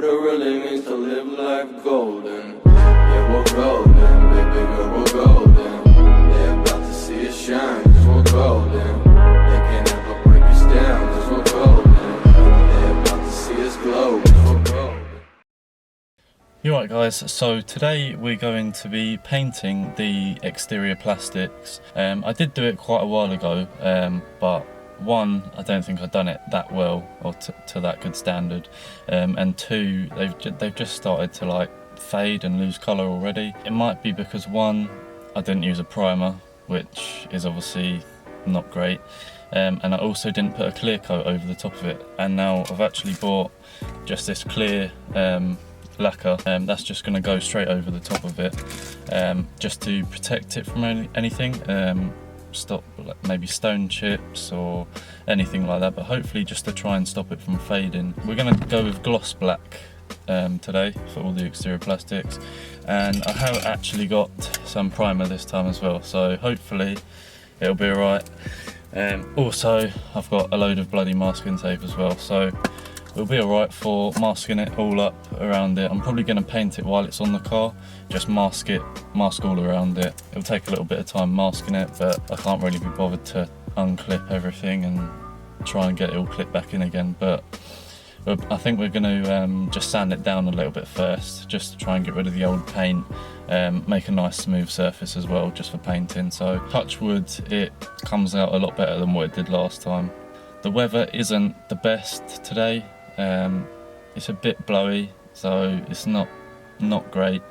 what it really means to live life golden. Yeah, we're golden, baby girl, we're golden. They're about to see us shine, cause we're golden. They can't ever break us down, cause we're golden. They're about to see us glow, cause we're golden. You alright guys, so today we're going to be painting the exterior plastics. I did do it quite a while ago, but one, I don't think I've done it that well or to that good standard, and two, they've just started to like fade and lose colour already. It might be because one, I didn't use a primer, which is obviously not great, and I also didn't put a clear coat over the top of it, and now I've actually bought just this clear lacquer, that's just going to go straight over the top of it, just to protect it from anything, stop like maybe stone chips or anything like that, but hopefully just to try and stop it from fading. We're going to go with gloss black today for all the exterior plastics, and I have actually got some primer this time as well, so hopefully it'll be alright. Also I've got a load of bloody masking tape as well, so it'll be alright for masking it all up around it. I'm probably going to paint it while it's on the car, just mask all around it. It'll take a little bit of time masking it, but I can't really be bothered to unclip everything and try and get it all clipped back in again. But I think we're going to just sand it down a little bit first, just to try and get rid of the old paint, make a nice smooth surface as well, just for painting. So touch wood, it comes out a lot better than what it did last time. The weather isn't the best today. It's a bit blowy, so it's not great.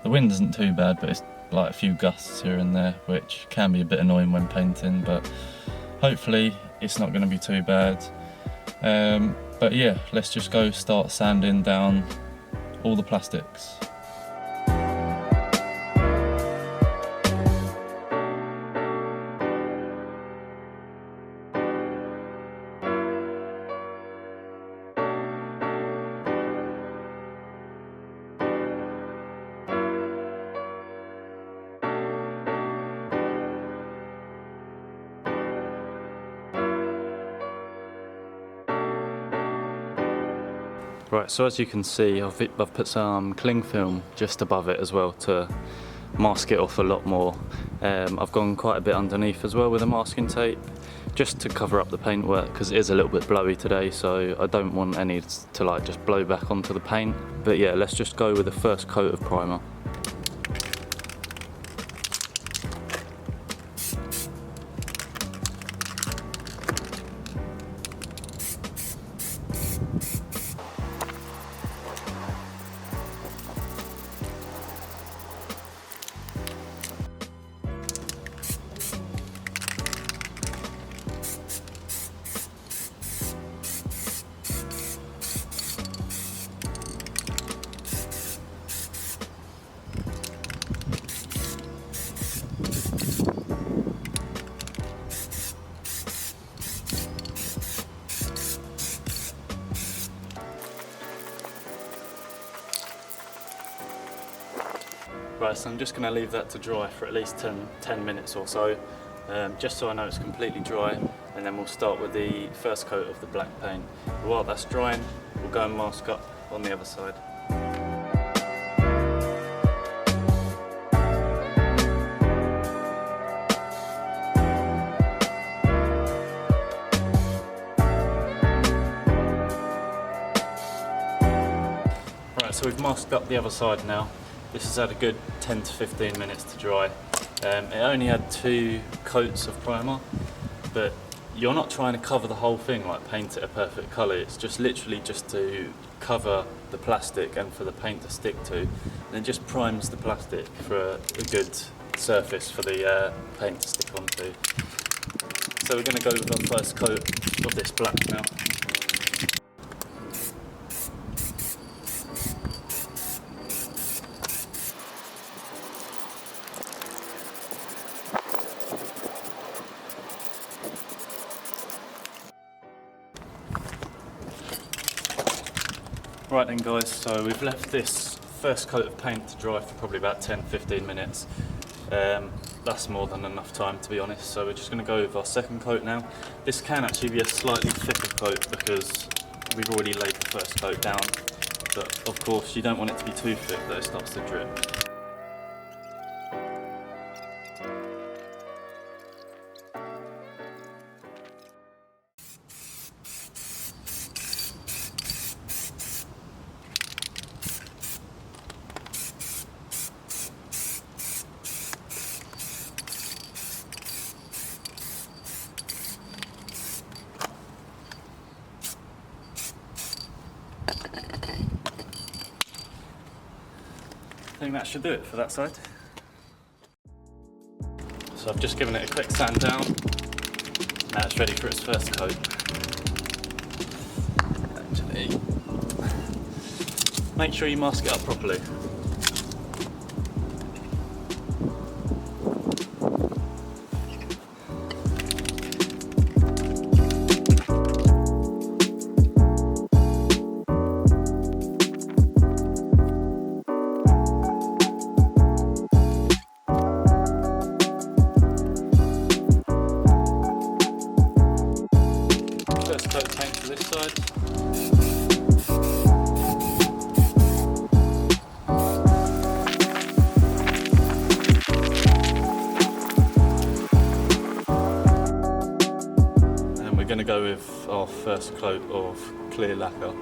The wind isn't too bad, but it's like a few gusts here and there, which can be a bit annoying when painting, but hopefully it's not going to be too bad. But yeah, let's just go start sanding down all the plastics. Right, so as you can see, I've put some cling film just above it as well to mask it off a lot more. I've gone quite a bit underneath as well with the masking tape, just to cover up the paintwork, because it is a little bit blowy today, so I don't want any to like just blow back onto the paint. But yeah, let's just go with the first coat of primer. Right, so I'm just going to leave that to dry for at least 10 minutes or so, just so I know it's completely dry, and then we'll start with the first coat of the black paint. While that's drying, we'll go and mask up on the other side. Right, so we've masked up the other side now. This has had a good 10 to 15 minutes to dry. It only had 2 coats of primer, but you're not trying to cover the whole thing, like paint it a perfect colour. It's just literally just to cover the plastic and for the paint to stick to. And it just primes the plastic for a good surface for the paint to stick onto. So we're going to go with our first coat of this black now. Right then guys, so we've left this first coat of paint to dry for probably about 10-15 minutes. That's more than enough time, to be honest, so we're just going to go with our second coat now. This can actually be a slightly thicker coat because we've already laid the first coat down, but of course you don't want it to be too thick that it starts to drip. I think that should do it for that side. So I've just given it a quick sand down. Now it's ready for its first coat. Actually, make sure you mask it up properly. First coat paint to this side. And we're going to go with our first coat of clear lacquer.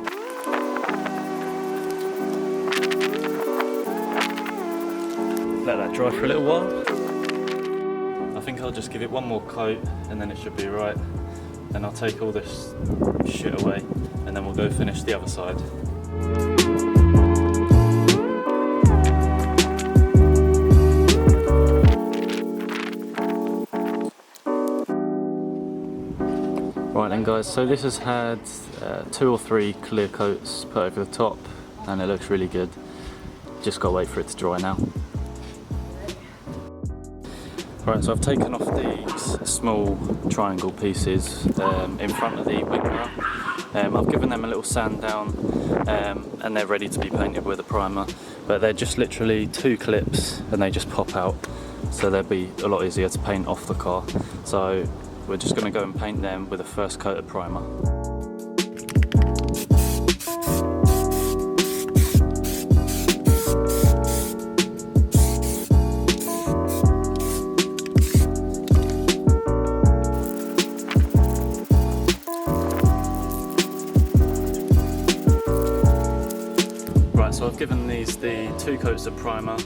Let that dry for a little while. I think I'll just give it one more coat and then it should be right. Then I'll take all this shit away and then we'll go finish the other side. Right then guys, so this has had 2 or 3 clear coats put over the top and it looks really good. Just gotta wait for it to dry now. Right, so I've taken off these small triangle pieces in front of the wing mirror. I've given them a little sand down and they're ready to be painted with a primer, but they're just literally 2 clips and they just pop out, so they'll be a lot easier to paint off the car. So we're just going to go and paint them with a first coat of primer. So I've given these the 2 coats of primer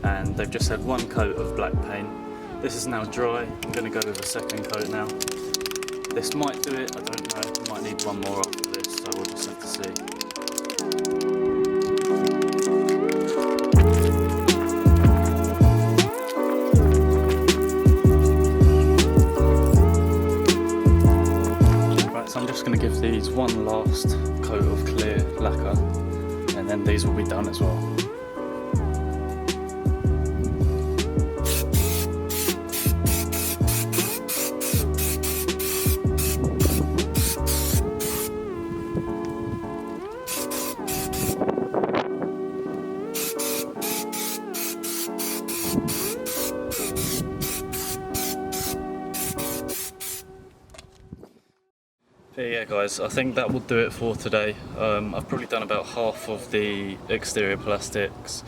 and they've just had 1 coat of black paint. This is now dry. I'm going to go with a second coat now. This might do it, I don't know. I might need 1 more after this, so we'll just have to see. Right, so I'm just going to give these 1 last coat of clear lacquer. And then these will be done as well. But yeah guys, I think that will do it for today. I've probably done about half of the exterior plastics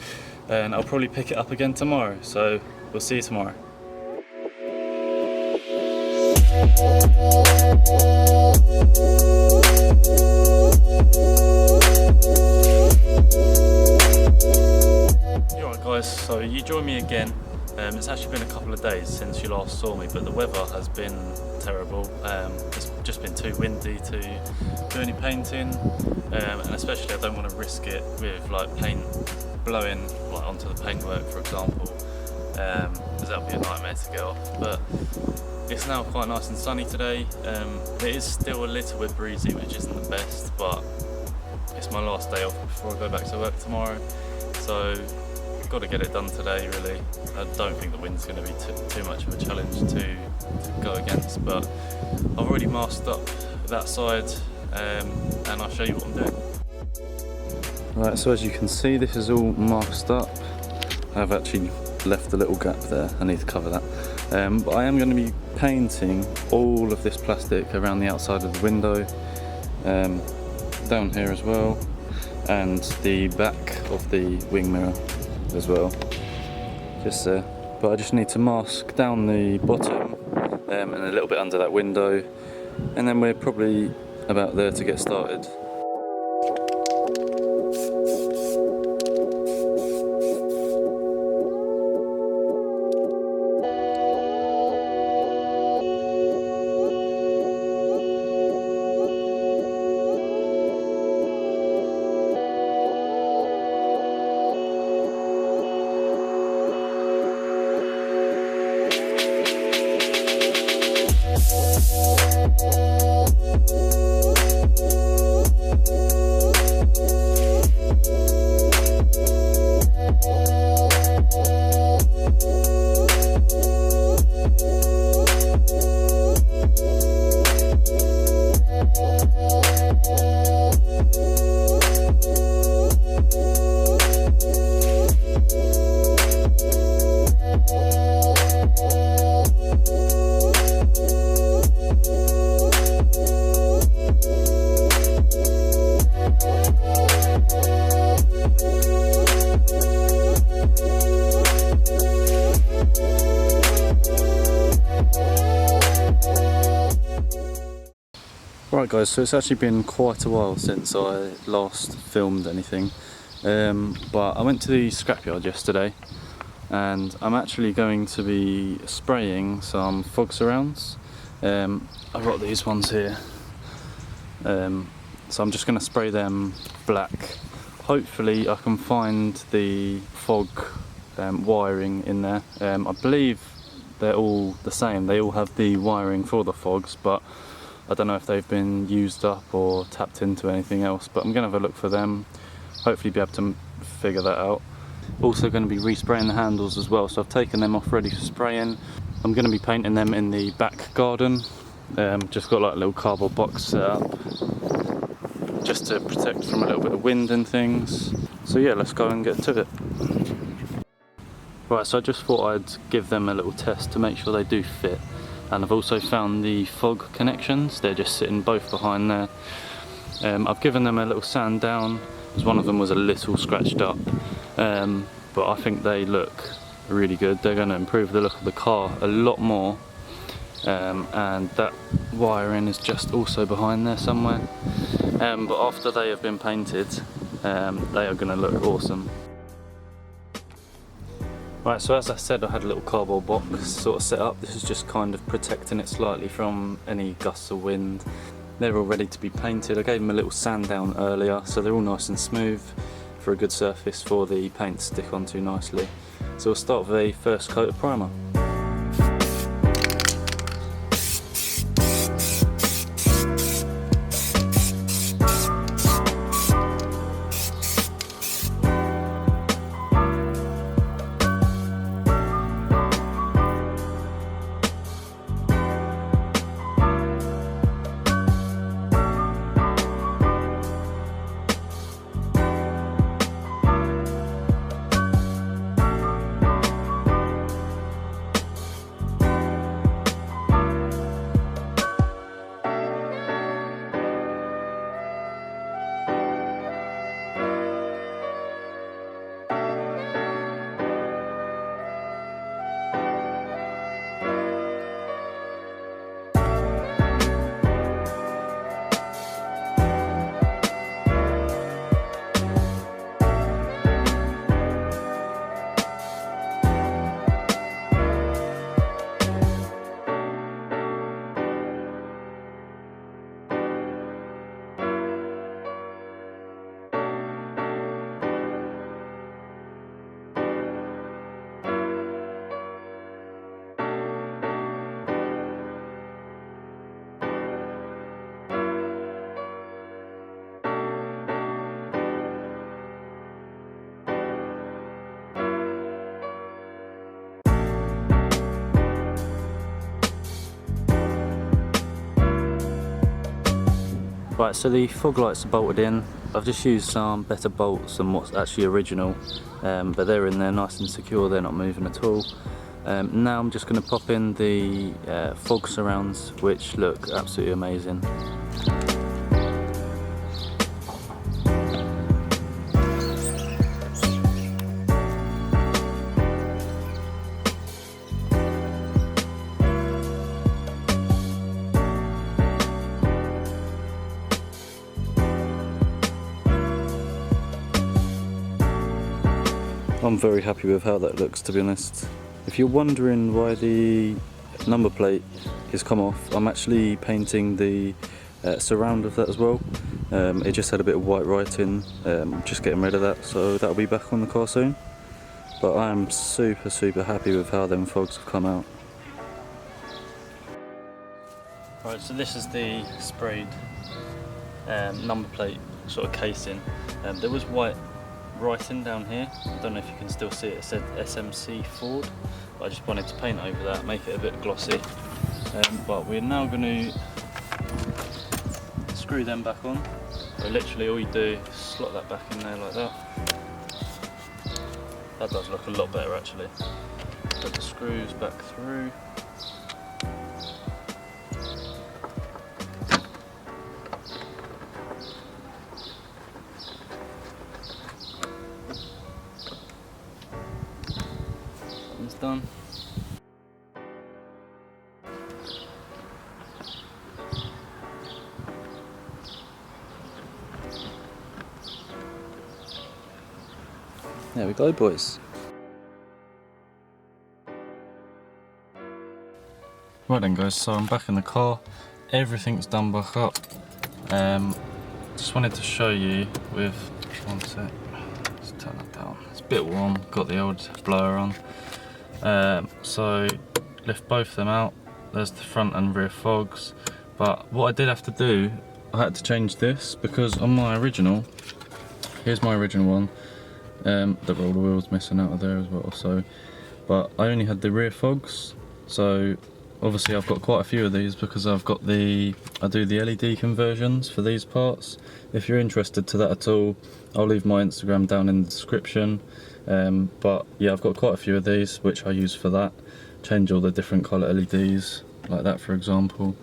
and I'll probably pick it up again tomorrow, so we'll see you tomorrow. Alright guys, so you join me again. It's actually been a couple of days since you last saw me, but the weather has been terrible. It's just been too windy to do any painting, and especially I don't want to risk it with like paint blowing like onto the paintwork, for example, because that would be a nightmare to get off. But it's now quite nice and sunny today. It is still a little bit breezy, which isn't the best, but it's my last day off before I go back to work tomorrow, so got to get it done today really. I don't think the wind's going to be too much of a challenge to go against, but I've already masked up that side and I'll show you what I'm doing. Right, so as you can see, this is all masked up. I've actually left a little gap there, I need to cover that. But I am going to be painting all of this plastic around the outside of the window, down here as well, and the back of the wing mirror as well, just there. But I just need to mask down the bottom and a little bit under that window, and then we're probably about there to get started. Right guys, so it's actually been quite a while since I last filmed anything, but I went to the scrapyard yesterday and I'm actually going to be spraying some fog surrounds. I've got these ones here, so I'm just going to spray them black. Hopefully I can find the fog wiring in there. I believe they're all the same, they all have the wiring for the fogs, but I don't know if they've been used up or tapped into anything else, but I'm going to have a look for them, hopefully be able to figure that out. Also going to be respraying the handles as well, so I've taken them off ready for spraying. I'm going to be painting them in the back garden, just got like a little cardboard box set up, just to protect from a little bit of wind and things. So yeah, let's go and get to it. Right, so I just thought I'd give them a little test to make sure they do fit. And I've also found the fog connections, they're just sitting both behind there. I've given them a little sand down, because one of them was a little scratched up, but I think they look really good. They're going to improve the look of the car a lot more, and that wiring is just also behind there somewhere. But after they have been painted, they are going to look awesome. Right, so as I said, I had a little cardboard box sort of set up. This is just kind of protecting it slightly from any gusts of wind. They're all ready to be painted. I gave them a little sand down earlier, so they're all nice and smooth for a good surface for the paint to stick onto nicely. So we'll start with a first coat of primer. Right, so the fog lights are bolted in. I've just used some better bolts than what's actually original, but they're in there nice and secure, they're not moving at all. Now I'm just going to pop in the fog surrounds, which look absolutely amazing. I'm very happy with how that looks, to be honest. If you're wondering why the number plate is come off, I'm actually painting the surround of that as well. It just had a bit of white writing, just getting rid of that, so that'll be back on the car soon. But I am super happy with how them fogs have come out. Right, so this is the sprayed number plate sort of casing. There was white writing down here. I don't know if you can still see it. It said SMC Ford, but I just wanted to paint over that, make it a bit glossy. But we're now going to screw them back on. So literally all you do is slot that back in there like that. That does look a lot better actually. Put the screws back through. Something's done. There we go, boys. Right then guys, so I'm back in the car. Everything's done back up. Just wanted to show you with, one sec, let's turn that down. It's a bit warm, got the old blower on. So lift both of them out. There's the front and rear fogs. But what I did have to do, I had to change this because on my original, here's my original one. The roller wheel's missing out of there as well, so, but I only had the rear fogs, so obviously I've got quite a few of these because I do the LED conversions for these parts. If you're interested to that at all, I'll leave my Instagram down in the description. But yeah, I've got quite a few of these which I use for that, change all the different colour LEDs like that for example.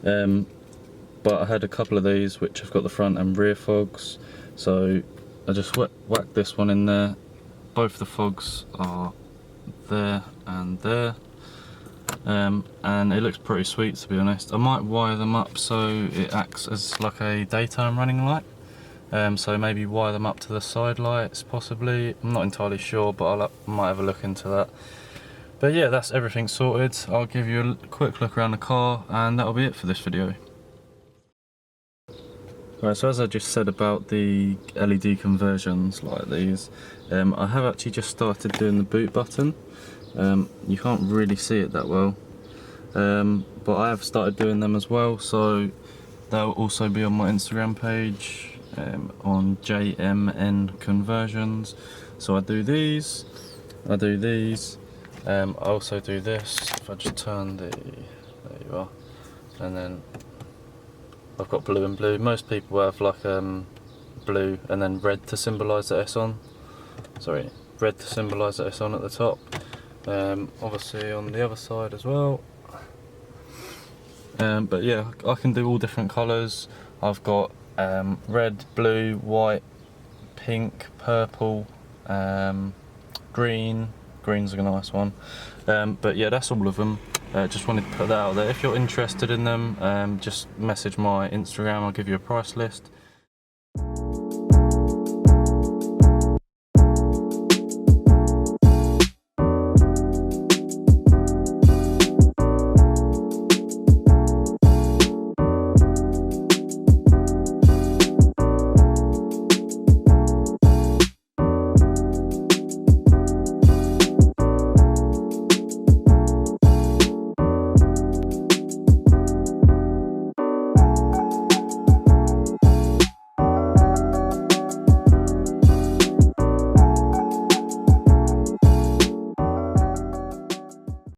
But I had a couple of these which have got the front and rear fogs, so I just whacked this one in there. Both the fogs are there and there, and it looks pretty sweet to be honest. I might wire them up so it acts as like a daytime running light, so maybe wire them up to the side lights possibly. I'm not entirely sure, but I might have a look into that. But yeah, that's everything sorted. I'll give you a quick look around the car and that'll be it for this video. Right, so as I just said about the LED conversions like these, I have actually just started doing the boot button. You can't really see it that well, but I have started doing them as well, so they'll also be on my Instagram page on JMN Conversions. So I do these, I do these, I also do this. If I just turn there you are, and then I've got blue and blue. Most people have like blue and then red to symbolise that it's on. Sorry, red to symbolise that it's on at the top. Obviously on the other side as well. But yeah, I can do all different colours. I've got red, blue, white, pink, purple, green. Green's a nice one. But yeah, that's all of them. Just wanted to put that out there. If you're interested in them, just message my Instagram, I'll give you a price list.